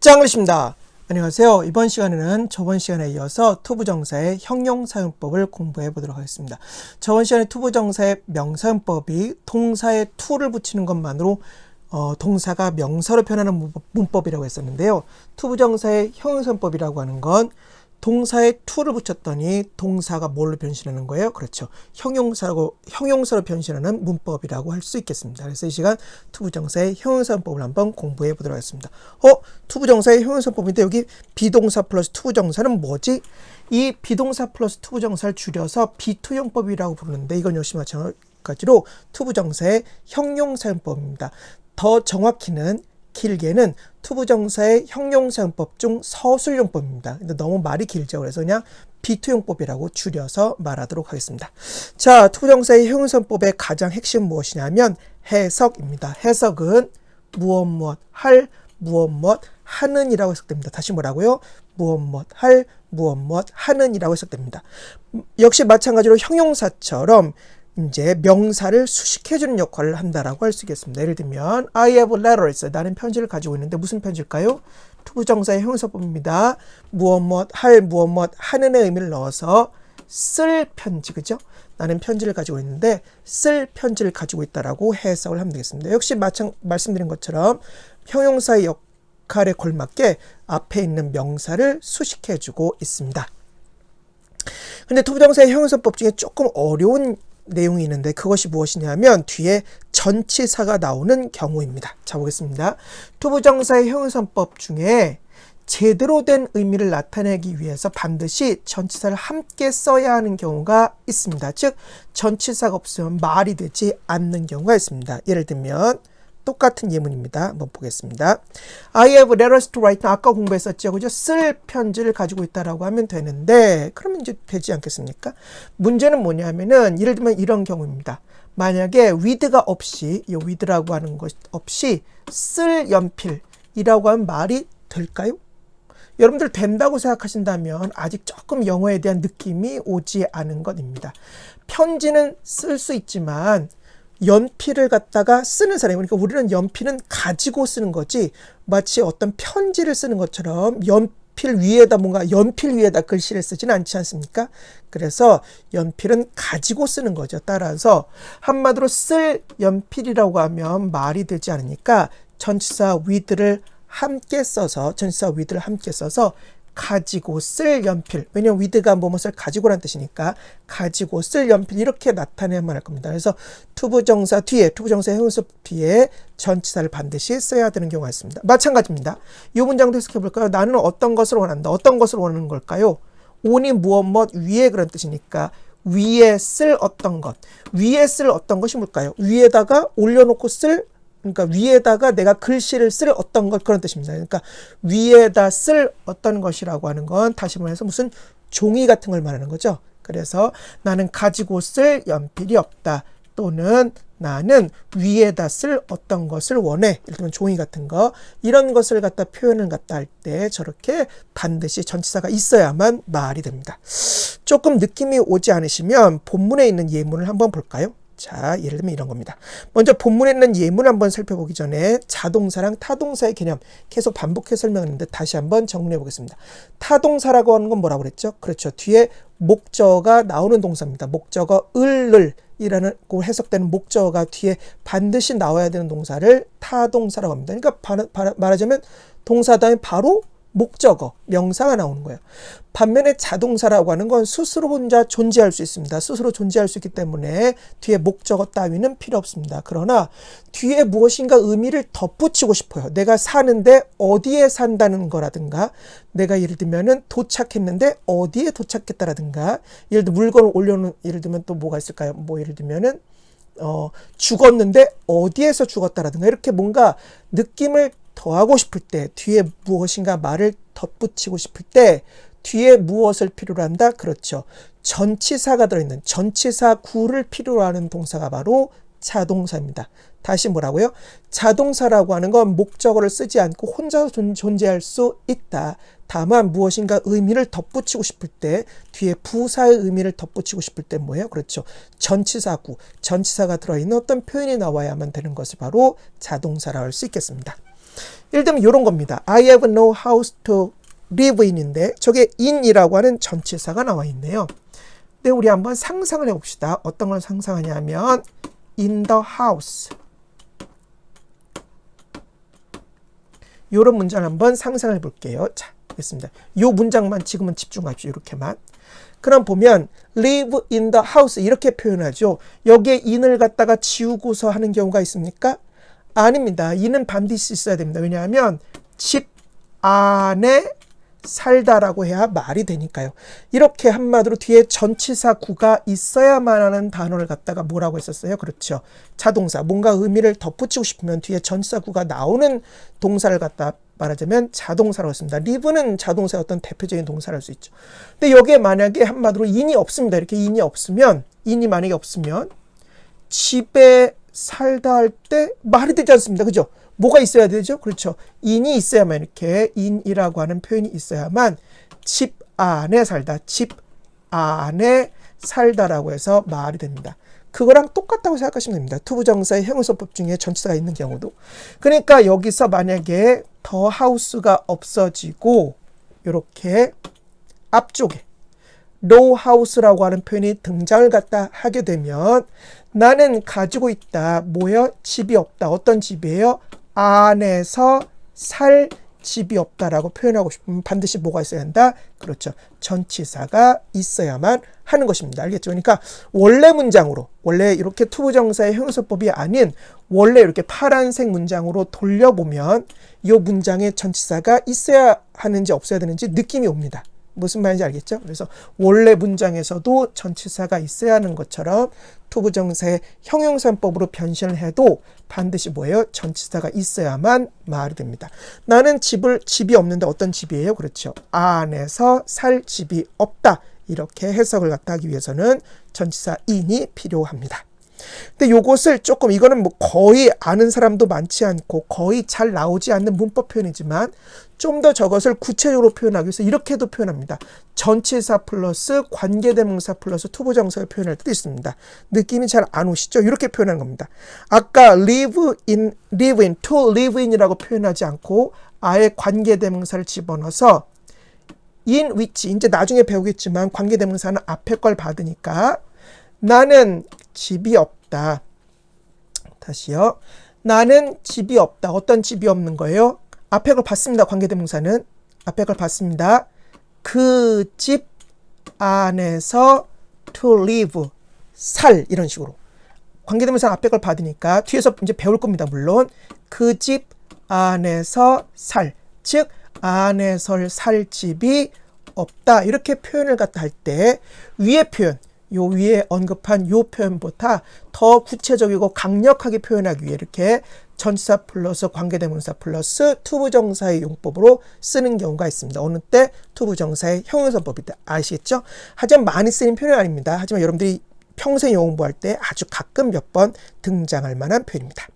짱글리십니다. 안녕하세요. 이번 시간에는 저번 시간에 이어서 투부정사의 형용사용법을 공부해 보도록 하겠습니다. 저번 시간에 투부정사의 명사용법이 동사에 to를 붙이는 것만으로 동사가 명사로 변하는 문법이라고 했었는데요. 투부정사의 형용사용법이라고 하는 건 동사에 to를 붙였더니 동사가 뭘로 변신하는 거예요? 그렇죠. 형용사로 변신하는 문법이라고 할 수 있겠습니다. 그래서 이 시간 투부정사의 형용사용법을 한번 공부해 보도록 하겠습니다. 투부정사의 형용사용법인데 여기 비동사 플러스 투부정사는 뭐지? 이 비동사 플러스 투부정사를 줄여서 비투형법이라고 부르는데 이건 역시 마찬가지로 투부정사의 형용사용법입니다. 더 정확히는 길게는 투부정사의 형용사용법 중 서술용법입니다. 근데 너무 말이 길죠. 그래서 그냥 비투용법이라고 줄여서 말하도록 하겠습니다. 자, 투부정사의 형용사용법의 가장 핵심은 무엇이냐면 해석입니다. 해석은 무엇 할, 무엇 하는 이라고 해석됩니다. 다시 뭐라고요? 무엇 할, 무엇 하는 이라고 해석됩니다. 역시 마찬가지로 형용사처럼 이제 명사를 수식해주는 역할을 한다라고 할 수 있겠습니다. 예를 들면 I have letters. 나는 편지를 가지고 있는데 무슨 편지일까요? 투부정사의 형용사법입니다. 무엇 할, 무엇 하는의 의미를 넣어서 쓸 편지, 그죠? 나는 편지를 가지고 있는데 쓸 편지를 가지고 있다라고 해석을 하면 되겠습니다. 역시 말씀드린 것처럼 형용사의 역할에 걸맞게 앞에 있는 명사를 수식해주고 있습니다. 근데 투부정사의 형용사법 중에 조금 어려운 내용이 있는데 그것이 무엇이냐면 뒤에 전치사가 나오는 경우입니다. 자, 보겠습니다. 투부정사의 형용사법 중에 제대로 된 의미를 나타내기 위해서 반드시 전치사를 함께 써야 하는 경우가 있습니다. 즉 전치사가 없으면 말이 되지 않는 경우가 있습니다. 예를 들면 똑같은 예문입니다. 한번 보겠습니다. I have letters to write. 아까 공부했었죠. 그죠? 쓸 편지를 가지고 있다라고 하면 되는데 그러면 이제 되지 않겠습니까? 문제는 뭐냐면은 예를 들면 이런 경우입니다. 만약에 with가 없이 이 with라고 하는 것 없이 쓸 연필이라고 하면 말이 될까요? 여러분들 된다고 생각하신다면 아직 조금 영어에 대한 느낌이 오지 않은 것입니다. 편지는 쓸 수 있지만 연필을 갖다가 쓰는 사람, 그러니까 우리는 연필은 가지고 쓰는 거지 마치 어떤 편지를 쓰는 것처럼 연필 위에다 글씨를 쓰지는 않지 않습니까? 그래서 연필은 가지고 쓰는 거죠. 따라서 한마디로 쓸 연필이라고 하면 말이 되지 않으니까 전치사 with를 함께 써서 가지고 쓸 연필, 왜냐면 with가 무엇을 가지고란 뜻이니까 가지고 쓸 연필 이렇게 나타내야만 할 겁니다. 그래서 투부정사의 형용사 뒤에 전치사를 반드시 써야 되는 경우가 있습니다. 마찬가지입니다. 이 문장도 해석해 볼까요? 나는 어떤 것을 원한다. 어떤 것을 원하는 걸까요? on이 무엇 위에 그런 뜻이니까 위에 쓸 어떤 것. 위에 쓸 어떤 것이 뭘까요? 위에다가 올려놓고 그러니까 위에다가 내가 글씨를 쓸 어떤 것 그런 뜻입니다. 그러니까 위에다 쓸 어떤 것이라고 하는 건 다시 말해서 무슨 종이 같은 걸 말하는 거죠. 그래서 나는 가지고 쓸 연필이 없다. 또는 나는 위에다 쓸 어떤 것을 원해. 예를 들면 종이 같은 거 이런 것을 갖다 표현을 갖다 할 때 저렇게 반드시 전치사가 있어야만 말이 됩니다. 조금 느낌이 오지 않으시면 본문에 있는 예문을 한번 볼까요? 자, 예를 들면 이런 겁니다. 먼저 본문에 있는 예문 한번 살펴보기 전에 자동사랑 타동사의 개념 계속 반복해 설명했는데 다시 한번 정리해 보겠습니다. 타동사라고 하는 건 뭐라고 그랬죠? 그렇죠. 뒤에 목적어가 나오는 동사입니다. 목적어 을이라는 해석되는 목적어가 뒤에 반드시 나와야 되는 동사를 타동사라고 합니다. 그러니까 말하자면 동사 다음에 바로 목적어, 명사가 나오는 거예요. 반면에 자동사라고 하는 건 스스로 혼자 존재할 수 있습니다. 스스로 존재할 수 있기 때문에 뒤에 목적어 따위는 필요 없습니다. 그러나 뒤에 무엇인가 의미를 덧붙이고 싶어요. 내가 사는데 어디에 산다는 거라든가 내가 예를 들면은 도착했는데 어디에 도착했다라든가 예를 들면 물건을 올려놓은 예를 들면 또 뭐가 있을까요? 예를 들면은 죽었는데 어디에서 죽었다라든가 이렇게 뭔가 느낌을 더하고 싶을 때 뒤에 무엇인가 말을 덧붙이고 싶을 때 뒤에 무엇을 필요로 한다? 그렇죠. 전치사가 들어있는 전치사 구를 필요로 하는 동사가 바로 자동사입니다. 다시 뭐라고요? 자동사라고 하는 건 목적어를 쓰지 않고 혼자 존재할 수 있다. 다만 무엇인가 의미를 덧붙이고 싶을 때 뒤에 부사의 의미를 덧붙이고 싶을 때 뭐예요? 그렇죠. 전치사구, 전치사가 들어있는 어떤 표현이 나와야만 되는 것이 바로 자동사라고 할 수 있겠습니다. 예를 들면 이런 겁니다. I have no house to live in인데 저게 in이라고 하는 전치사가 나와 있네요. 근데 우리 한번 상상을 해봅시다. 어떤 걸 상상하냐면 in the house. 이런 문장을 한번 상상해 볼게요. 자, 됐습니다. 이 문장만 지금은 집중하십시오. 이렇게만. 그럼 보면 live in the house 이렇게 표현하죠. 여기에 in을 갖다가 지우고서 하는 경우가 있습니까? 아닙니다. in은 반드시 있어야 됩니다. 왜냐하면 집 안에 살다라고 해야 말이 되니까요. 이렇게 한마디로 뒤에 전치사 구가 있어야만 하는 단어를 갖다가 뭐라고 했었어요? 그렇죠. 자동사. 뭔가 의미를 덧붙이고 싶으면 뒤에 전치사 구가 나오는 동사를 갖다 말하자면 자동사라고 했습니다. live는 자동사의 어떤 대표적인 동사를 할 수 있죠. 근데 여기에 만약에 한마디로 in이 없습니다. 이렇게 in이 만약에 없으면 집에 살다 할 때 말이 되지 않습니다. 그죠? 뭐가 있어야 되죠? 그렇죠. in이 있어야만 이렇게 in이라고 하는 표현이 있어야만 집 안에 살다, 집 안에 살다라고 해서 말이 됩니다. 그거랑 똑같다고 생각하시면 됩니다. 투부정사의 형용사법 중에 전치사가 있는 경우도. 그러니까 여기서 만약에 더 하우스가 없어지고 이렇게 앞쪽에 no house라고 하는 표현이 등장을 갖다 하게 되면 나는 가지고 있다. 뭐요? 집이 없다. 어떤 집이에요? 안에서 살 집이 없다라고 표현하고 싶으면 반드시 뭐가 있어야 한다? 그렇죠. 전치사가 있어야만 하는 것입니다. 알겠죠? 그러니까 원래 문장으로, 원래 이렇게 투부정사의 형용사법이 아닌 원래 이렇게 파란색 문장으로 돌려보면 이 문장에 전치사가 있어야 하는지 없어야 되는지 느낌이 옵니다. 무슨 말인지 알겠죠? 그래서 원래 문장에서도 전치사가 있어야 하는 것처럼 투부정사의 형용사법으로 변신을 해도 반드시 뭐예요? 전치사가 있어야만 말이 됩니다. 나는 집이 없는데 어떤 집이에요? 그렇죠. 안에서 살 집이 없다. 이렇게 해석을 갖다 하기 위해서는 전치사 in이 필요합니다. 근데 요것을 조금 이거는 뭐 거의 아는 사람도 많지 않고 거의 잘 나오지 않는 문법 표현이지만 좀 더 저것을 구체적으로 표현하기 위해서 이렇게도 표현합니다. 전치사 플러스 관계대명사 플러스 투부정사를 표현할 때도 있습니다. 느낌이 잘 안 오시죠? 이렇게 표현하는 겁니다. 아까 live in, to live in이라고 표현하지 않고 아예 관계대명사를 집어넣어서 in which, 이제 나중에 배우겠지만 관계대명사는 앞에 걸 받으니까 나는 집이 없다. 다시요. 나는 집이 없다. 어떤 집이 없는 거예요? 앞에 걸 봤습니다. 관계대명사는. 앞에 걸 봤습니다. 그 집 안에서 to live, 살, 이런 식으로. 관계대명사 앞에 걸 받으니까 뒤에서 이제 배울 겁니다. 물론. 그 집 안에서 살. 즉, 안에서 살 집이 없다. 이렇게 표현을 갖다 할 때 위의 표현, 요 위에 언급한 요 표현보다 더 구체적이고 강력하게 표현하기 위해 이렇게 전치사 플러스 관계대명사 플러스 투부정사의 용법으로 쓰는 경우가 있습니다. 어느 때 투부정사의 형용사법이다. 아시겠죠? 하지만 많이 쓰는 표현은 아닙니다. 하지만 여러분들이 평생 영어 공부할 때 아주 가끔 몇 번 등장할 만한 표현입니다.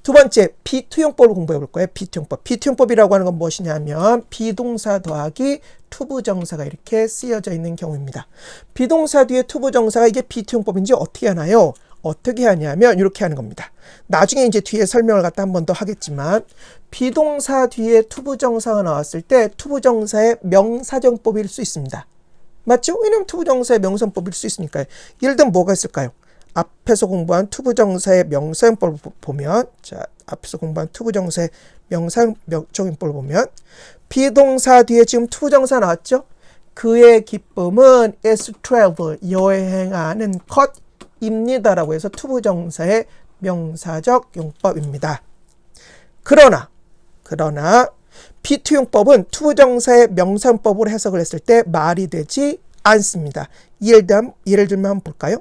두 번째, 비투용법을 공부해 볼 거예요. 비투용법. 비투용법이라고 하는 건 무엇이냐면 비동사 더하기 투부정사가 이렇게 쓰여져 있는 경우입니다. 비동사 뒤에 투부정사가 이게 비투용법인지 어떻게 하나요? 어떻게 하냐면 이렇게 하는 겁니다. 나중에 이제 뒤에 설명을 갖다 한 번 더 하겠지만 비동사 뒤에 투부정사가 나왔을 때 투부정사의 명사정법일 수 있습니다. 맞죠? 왜냐면 투부정사의 명사정법일 수 있으니까요. 예를 들면 뭐가 있을까요? 앞에서 공부한 투부정사의 명사형법을 보면, 자, 앞에서 공부한 투부정사의 명사형법을 보면, 비동사 뒤에 지금 투부정사 나왔죠? 그의 기쁨은 is travel, 여행하는 것입니다라고 해서 투부정사의 명사적 용법입니다. 그러나 비투용법은 투부정사의 명사형법으로 해석을 했을 때 말이 되지 않습니다. 예를 들면 한번 볼까요?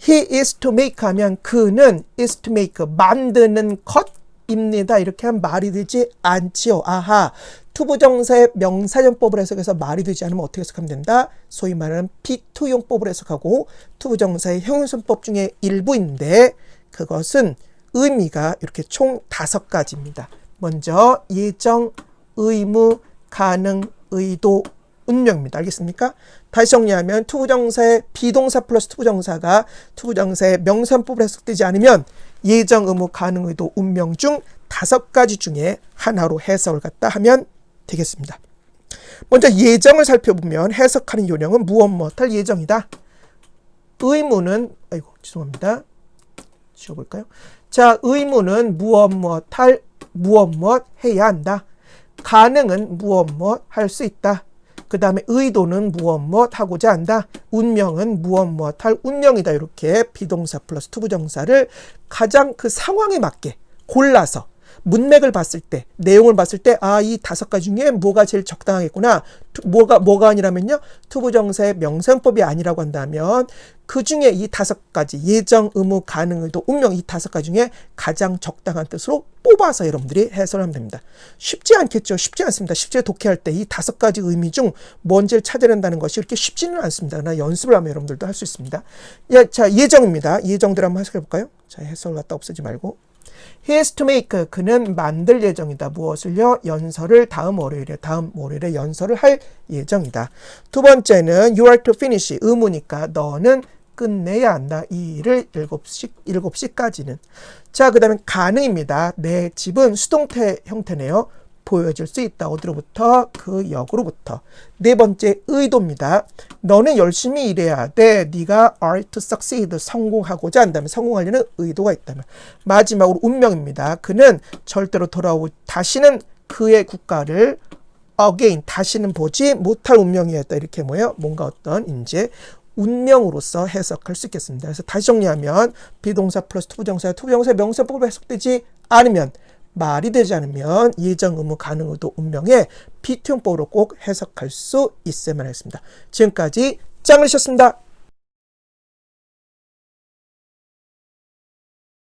He is to make 하면 그는 is to make 만드는 것입니다. 이렇게 하면 말이 되지 않지요. 아하, 투부정사의 명사형법을 해석해서 말이 되지 않으면 어떻게 해석하면 된다? 소위 말하는 비투용법을 해석하고 투부정사의 형용사법 중에 일부인데 그것은 의미가 이렇게 총 5가지입니다. 먼저 예정, 의무, 가능, 의도, 운명입니다. 알겠습니까? 다시 정리하면 투부정사의 비동사 플러스 투부정사가 투부정사의 명사형법으로 해석되지 않으면 예정, 의무, 가능, 의도, 운명 중 5가지 중에 하나로 해석을 갖다 하면 되겠습니다. 먼저 예정을 살펴보면 해석하는 요령은 무엇 무엇할 예정이다. 의무는 죄송합니다. 지워볼까요? 자, 의무는 무엇 무엇 해야 한다. 가능은 무엇 무엇 할 수 있다. 그 다음에 의도는 무엇 무엇 하고자 한다. 운명은 무엇 무엇 할 운명이다. 이렇게 비동사 플러스 투부정사를 가장 그 상황에 맞게 골라서 문맥을 봤을 때, 내용을 봤을 때, 이 5가지 중에 뭐가 제일 적당하겠구나. 뭐가 아니라면요. 투부정사의 명사용법이 아니라고 한다면 그 중에 이 5가지, 예정, 의무, 가능, 의도, 운명 이 5가지 중에 가장 적당한 뜻으로 뽑아서 여러분들이 해석을 하면 됩니다. 쉽지 않겠죠. 쉽지 않습니다. 실제 독해할 때 이 5가지 의미 중 뭔지를 찾아낸다는 것이 그렇게 쉽지는 않습니다. 그러나 연습을 하면 여러분들도 할 수 있습니다. 자, 예정입니다. 예정들 한번 해석해 볼까요? 자, 해석을 갖다 없애지 말고. He is to make. 그는 만들 예정이다. 무엇을요? 연설을 다음 월요일에 연설을 할 예정이다. 두 번째는 you are to finish. 의무니까 너는 끝내야 한다. 이 일을 7시까지는. 자, 그 다음에 가능입니다. 내 집은 수동태 형태네요. 보여줄 수 있다. 어디로부터? 그 역으로부터. 네 번째 의도입니다. 너는 열심히 일해야 돼. 네가 are to succeed. 성공하고자 한다면, 성공하려는 의도가 있다면. 마지막으로 운명입니다. 그는 절대로 다시는 그의 국가를 again, 다시는 보지 못할 운명이었다. 이렇게 뭔가 어떤 이제 운명으로서 해석할 수 있겠습니다. 그래서 다시 정리하면 비동사 플러스 투부정사의 명사법으로 해석되지 않으면, 말이 되지 않으면 예정, 의무, 가능, 의도, 운명의 비투용법으로 꼭 해석할 수 있어야만 했습니다. 지금까지 짱으셨습니다.